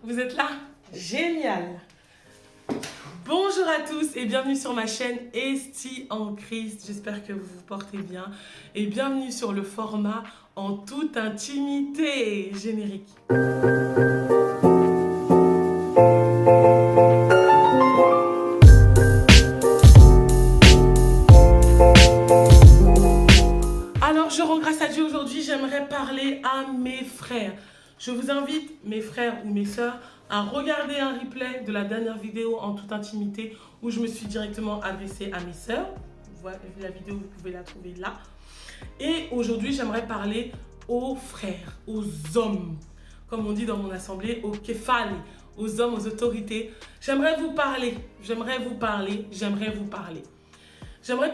Vous êtes là? Génial! Bonjour à tous et bienvenue sur ma chaîne Esti en Christ. J'espère que vous vous portez bien et bienvenue sur le format en toute intimité. Générique. Alors je rends grâce à Dieu aujourd'hui, j'aimerais parler à mes frères. Je vous invite, mes frères ou mes sœurs, à regarder un replay de la dernière vidéo en toute intimité où je me suis directement adressée à mes sœurs. Voilà, la vidéo, vous pouvez la trouver là. Et aujourd'hui, j'aimerais parler aux frères, aux hommes, comme on dit dans mon assemblée, aux képhales, aux hommes, aux autorités. J'aimerais vous parler. J'aimerais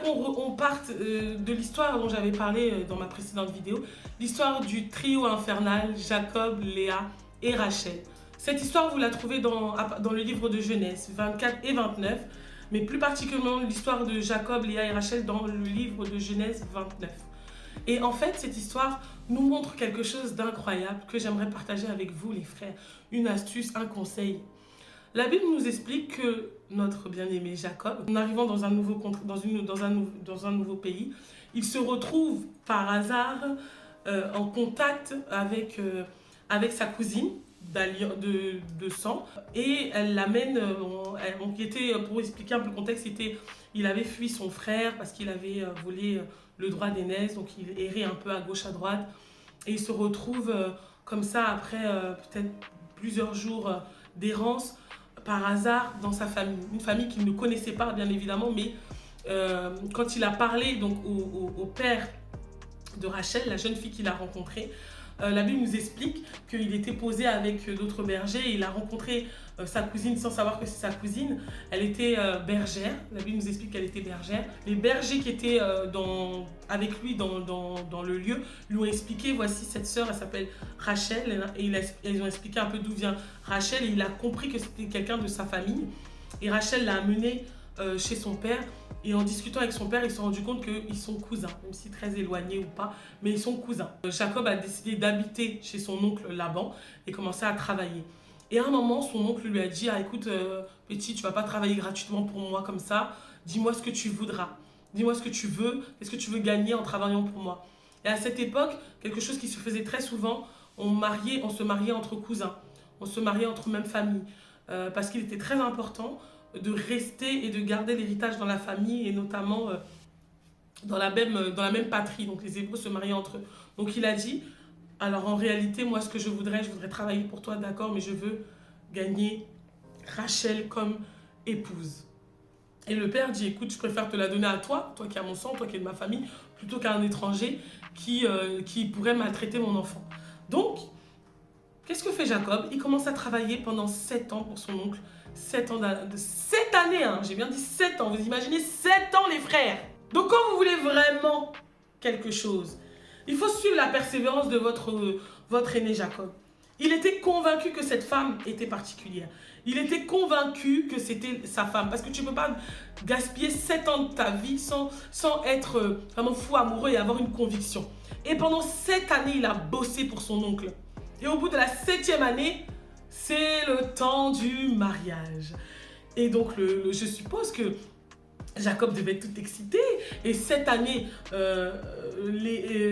qu'on parte de l'histoire dont j'avais parlé dans ma précédente vidéo, l'histoire du trio infernal Jacob, Léa et Rachel. Cette histoire, vous la trouvez dans le livre de Genèse 24 et 29, mais plus particulièrement l'histoire de Jacob, Léa et Rachel dans le livre de Genèse 29. Et en fait, cette histoire nous montre quelque chose d'incroyable que j'aimerais partager avec vous, les frères. Une astuce, un conseil. La Bible nous explique que notre bien-aimé Jacob, en arrivant dans un nouveau pays, il se retrouve par hasard en contact avec sa cousine de sang et elle l'amène, pour expliquer un peu le contexte, il avait fui son frère parce qu'il avait volé le droit d'aînesse, donc il errait un peu à gauche à droite et il se retrouve comme ça après peut-être plusieurs jours d'errance par hasard dans sa famille, une famille qu'il ne connaissait pas bien évidemment, mais quand il a parlé donc au père de Rachel, la jeune fille qu'il a rencontrée, la Bible nous explique qu'il était posé avec d'autres bergers et il a rencontré sa cousine sans savoir que c'est sa cousine. Elle était bergère, la Bible nous explique qu'elle était bergère. Les bergers qui étaient avec lui dans le lieu lui ont expliqué, voici cette sœur, elle s'appelle Rachel, et ils ont expliqué un peu d'où vient Rachel et il a compris que c'était quelqu'un de sa famille. Et Rachel l'a amené chez son père. Et en discutant avec son père, il s'est rendu compte qu'ils sont cousins, même si très éloignés ou pas, mais ils sont cousins. Jacob a décidé d'habiter chez son oncle Laban et commencer à travailler. Et à un moment, son oncle lui a dit, écoute, petit, tu vas pas travailler gratuitement pour moi comme ça, dis-moi ce que tu voudras, dis-moi ce que tu veux, qu'est-ce que tu veux gagner en travaillant pour moi. Et à cette époque, quelque chose qui se faisait très souvent, on se mariait entre cousins, on se mariait entre même famille, parce qu'il était très important de rester et de garder l'héritage dans la famille et notamment dans la même patrie. Donc les Hébreux se mariaient entre eux. Donc il a dit, alors en réalité, moi ce que je voudrais travailler pour toi, d'accord, mais je veux gagner Rachel comme épouse. Et le père dit, écoute, je préfère te la donner à toi, toi qui as mon sang, toi qui es de ma famille, plutôt qu'à un étranger qui pourrait maltraiter mon enfant. Donc, qu'est-ce que fait Jacob? Il commence à travailler pendant 7 ans pour son oncle. 7 années, hein, j'ai bien dit 7 ans. Vous imaginez 7 ans, les frères. Donc, quand vous voulez vraiment quelque chose, il faut suivre la persévérance de votre aîné Jacob. Il était convaincu que cette femme était particulière. Il était convaincu que c'était sa femme. Parce que tu ne peux pas gaspiller 7 ans de ta vie sans être vraiment fou amoureux et avoir une conviction. Et pendant 7 années, il a bossé pour son oncle. Et au bout de la 7e année, c'est le temps du mariage. Et donc, je suppose que Jacob devait être tout excité. Et cette année,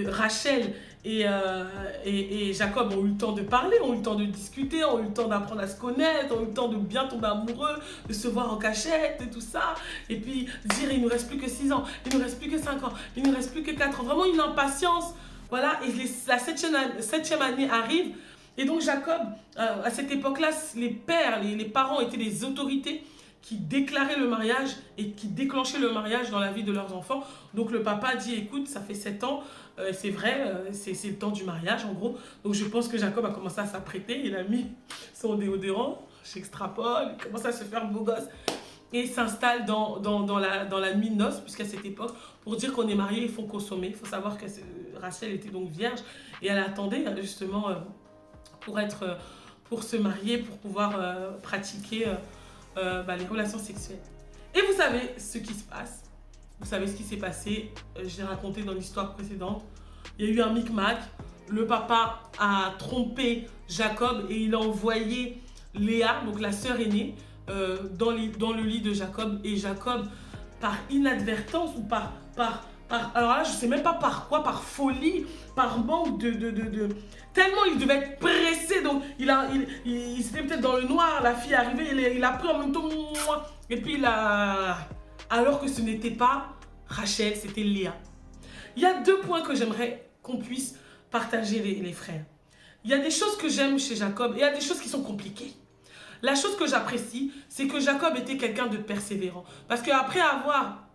Rachel et Jacob ont eu le temps de parler, ont eu le temps de discuter, ont eu le temps d'apprendre à se connaître, ont eu le temps de bien tomber amoureux, de se voir en cachette et tout ça. Et puis dire, il ne nous reste plus que 6 ans, il ne nous reste plus que 5 ans, il ne nous reste plus que 4 ans. Vraiment une impatience. Voilà, et la 7e année arrive. Et donc Jacob, à cette époque-là, les pères, les parents étaient des autorités qui déclaraient le mariage et qui déclenchaient le mariage dans la vie de leurs enfants. Donc le papa dit, écoute, ça fait 7 ans, c'est vrai, c'est le temps du mariage en gros. Donc je pense que Jacob a commencé à s'apprêter, il a mis son déodorant, j'extrapole, il commence à se faire beau gosse. Et il s'installe dans la nuit de noces, puisqu'à cette époque, pour dire qu'on est marié, il faut consommer. Il faut savoir que Rachel était donc vierge et elle attendait justement pour se marier, pour pouvoir pratiquer les relations sexuelles. Et vous savez ce qui se passe. Vous savez ce qui s'est passé. Je l'ai raconté dans l'histoire précédente. Il y a eu un micmac. Le papa a trompé Jacob et il a envoyé Léa, donc la sœur aînée, dans le lit de Jacob. Et Jacob, par inadvertance ou alors là, je ne sais même pas par quoi, par folie, par manque tellement il devait être pressé, donc il était peut-être dans le noir, la fille est arrivée, il a pris en même temps, et puis alors que ce n'était pas Rachel, c'était Léa. Il y a 2 points que j'aimerais qu'on puisse partager les frères. Il y a des choses que j'aime chez Jacob et il y a des choses qui sont compliquées. La chose que j'apprécie, c'est que Jacob était quelqu'un de persévérant. Parce qu'après avoir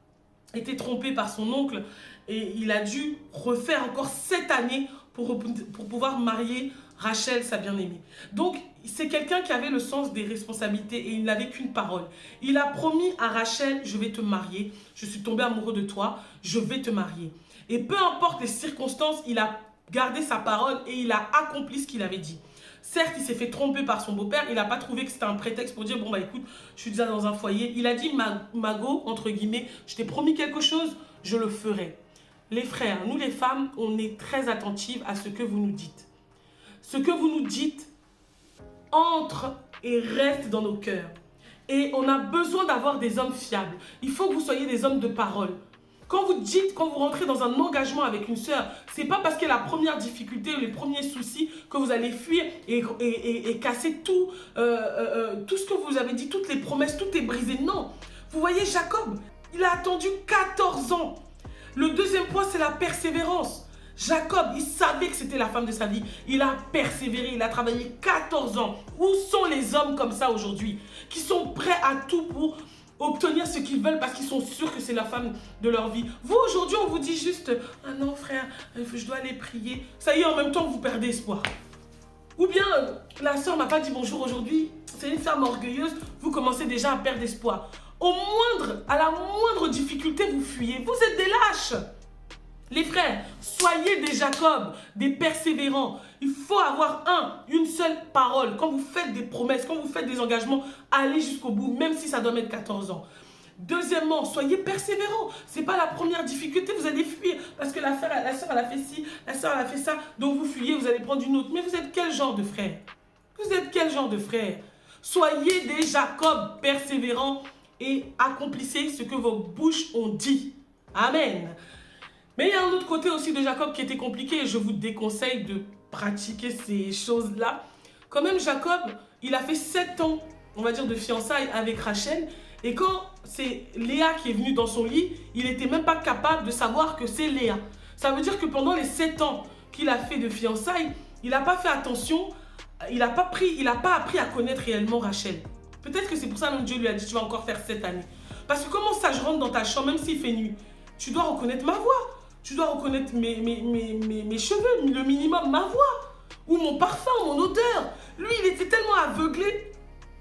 été trompé par son oncle, et il a dû refaire encore 7 années pour pouvoir marier Rachel, sa bien-aimée. Donc, c'est quelqu'un qui avait le sens des responsabilités et il n'avait qu'une parole. Il a promis à Rachel, je vais te marier, je suis tombé amoureux de toi, je vais te marier. Et peu importe les circonstances, il a gardé sa parole et il a accompli ce qu'il avait dit. Certes, il s'est fait tromper par son beau-père, il n'a pas trouvé que c'était un prétexte pour dire, bon bah écoute, je suis déjà dans un foyer. Il a dit, Mago, entre guillemets, je t'ai promis quelque chose, je le ferai. Les frères, nous les femmes, on est très attentives à ce que vous nous dites. Ce que vous nous dites entre et reste dans nos cœurs. Et on a besoin d'avoir des hommes fiables. Il faut que vous soyez des hommes de parole. Quand vous rentrez dans un engagement avec une sœur, c'est pas parce que la première difficulté ou les premiers soucis que vous allez fuir et casser tout ce que vous avez dit, toutes les promesses, tout est brisé. Non. Vous voyez Jacob, il a attendu 14 ans. Le deuxième point, c'est la persévérance. Jacob, il savait que c'était la femme de sa vie. Il a persévéré, il a travaillé 14 ans. Où sont les hommes comme ça aujourd'hui, qui sont prêts à tout pour obtenir ce qu'ils veulent parce qu'ils sont sûrs que c'est la femme de leur vie? Vous, aujourd'hui, on vous dit juste « Ah non, frère, je dois aller prier. » Ça y est, en même temps, vous perdez espoir. Ou bien, la sœur m'a pas dit bonjour aujourd'hui. C'est une femme orgueilleuse. Vous commencez déjà à perdre espoir. À la moindre difficulté, vous fuyez. Vous êtes des lâches. Les frères, soyez des Jacob, des persévérants. Il faut avoir une seule parole. Quand vous faites des promesses, quand vous faites des engagements, allez jusqu'au bout, même si ça doit mettre 14 ans. Deuxièmement, soyez persévérants. Ce n'est pas la première difficulté, vous allez fuir. Parce que la sœur, elle a fait ci, la sœur, elle a fait ça. Donc vous fuyez, vous allez prendre une autre. Mais vous êtes quel genre de frère? Vous êtes quel genre de frère? Soyez des Jacob persévérants et accomplissez ce que vos bouches ont dit. Amen. Mais il y a un autre côté aussi de Jacob qui était compliqué et je vous déconseille de pratiquer ces choses-là. Quand même, Jacob, il a fait 7 ans, on va dire, de fiançailles avec Rachel. Et quand c'est Léa qui est venue dans son lit, il n'était même pas capable de savoir que c'est Léa. Ça veut dire que pendant les 7 ans qu'il a fait de fiançailles, il n'a pas fait attention, il n'a pas appris à connaître réellement Rachel. Peut-être que c'est pour ça que Dieu lui a dit, tu vas encore faire 7 années. Parce que comment ça, je rentre dans ta chambre, même s'il fait nuit, tu dois reconnaître ma voix. Tu dois reconnaître mes cheveux, le minimum, ma voix. Ou mon parfum, mon odeur. Lui, il était tellement aveuglé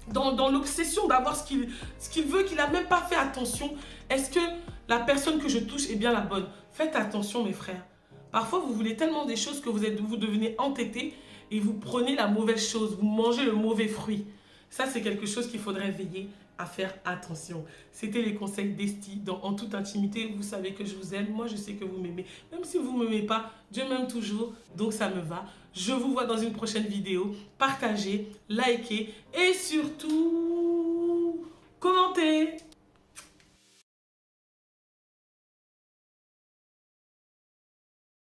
dans l'obsession d'avoir ce qu'il veut qu'il n'a même pas fait attention. Est-ce que la personne que je touche est bien la bonne? Faites attention, mes frères. Parfois, vous voulez tellement des choses que vous devenez entêté et vous prenez la mauvaise chose. Vous mangez le mauvais fruit. Ça, c'est quelque chose qu'il faudrait veiller à faire attention. C'était les conseils d'Esti. En toute intimité, vous savez que je vous aime. Moi, je sais que vous m'aimez. Même si vous ne m'aimez pas, Dieu m'aime toujours. Donc, ça me va. Je vous vois dans une prochaine vidéo. Partagez, likez et surtout, commentez.